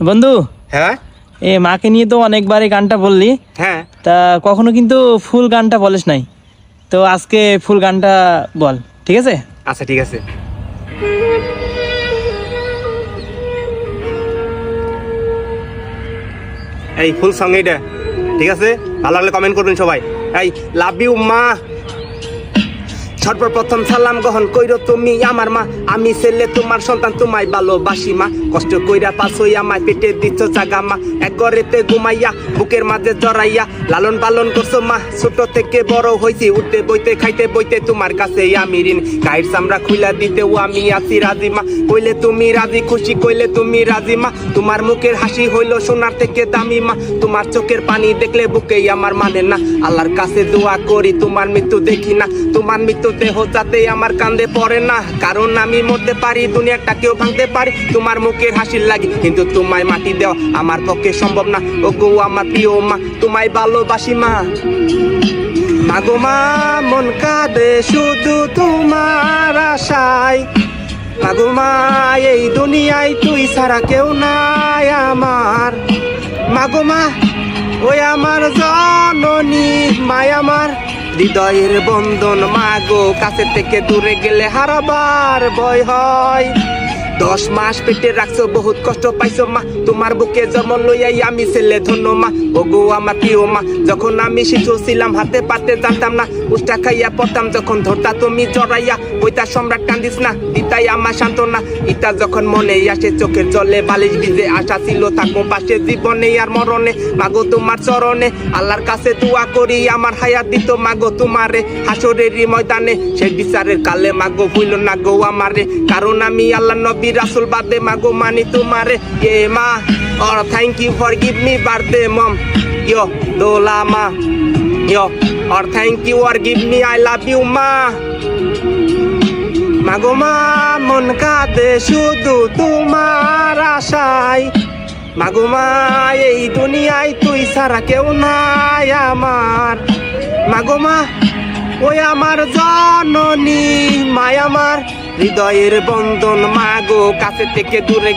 বন্ধু, হ্যাঁ মাকে নিয়ে তো অনেকবারই গানটা বললি, হ্যাঁ তা কখনো কিন্তু ফুল গানটা বলিস নাই। তো আজকে ফুল গানটা বল, ঠিক আছে? আচ্ছা ঠিক আছে। এই ফুল সং এইটা ঠিক আছে, ভালো লাগলে কমেন্ট করবেন সবাই। এই লাভ ইউ মা, সর্বপ্রথম সালাম গ্রহণ কইরো তুমি আমার মা, আমি ছেলে তোমার সন্তান তোমায় ভালোবাসি মা, কষ্ট কইরা পাস হইয়া আমায় পেটে দিচ্ছ জাগা মা, এক ঘরেতে ঘুমাইয়া বুকের মাঝে জড়াইয়া লালন পালন করছো মা, ছোট থেকে বড় হইছি উঠতে বইতে খাইতে বইতে তোমার কাছে আমি ঋণ, গায়ের চামড়া খুইলা দিতেও আমি আছি রাজি মা, কইলে তুমি রাজি খুশি কইলে তুমি রাজি মা, তোমার মুখের হাসি হইল সোনার থেকে দামি মা, তোমার চোখের পানি দেখলে বুকেই আমার মানে না, আল্লাহর কাছে দোয়া করি তোমার মৃত্যু দেখি না, তোমার মৃত্যু দেহ যাতে আমার কান্দে পড়ে না, কারণ আমি মরতে পারি দুনিয়াটাকেও ভাঙতে পারি, তোমার মুখের হাসির লাগে কিন্তু তোমায় মাটি দেওয়া আমার পক্ষে সম্ভব না, ও গো আমার প্রিয় মা তোমায় ভালোবাসি মা, মাগো মা মন কাঁদে শুধু তোমার আশায়, মাগো মা এই দুনিয়ায় তুই ছাড়া কেউ নাই আমার, মাগো মা ওই আমার জননী মায় আমার, হৃদয়ের বন্ধন মাগো কাছে থেকে দূরে গেলে হারাবার ভয় হয়, 10 মাস পেটে রাখছো বহুত কষ্ট পাইছো মা, তোমার বুকে জন্ম লইয়াই আমি ছেলে ধন্য মা, ও গো আমার প্রিয় মা, যখন আমি শিশু ছিলাম হাতে পাতে জানতাম না, উষ্টা খাইয়া পড়তাম যখন ধরতা তুমি জড়াইয়া, কইতা সম্রাট কান্দিস না দিতাই আমার সান্ত্বনা, ইতা যখন মনে আসে চোখের জলে বালিশ ভিজে, আশা ছিল থাকবো পাশে জীবনে আর মরণে, মাগো তোমার চরণে আল্লাহর কাছে দোয়া করি আমার হায়াত দিত মাগো তোমারে, হাসরেরই ময়দানে সেই বিচারের কালে মাগো ভুইল না গো আমারে, কারণ আমি আল্লাহ নবী রাসূল বাদে মাগো মানি তোমারে, এ মা or thank you for give me birthday mom, yo dola ma, yo or thank you or give me I love you ma, মাগো মা মন কাঁদে শুধু তোমার আশায়, মাগো মা এই দুনিয়ায় তুই ছাড়া কেউ নাই আমার, মাগো মা ওই আমার জননী মায় আমার, হৃদয়ের বন্ধন মাগো কাছে থেকে দূরে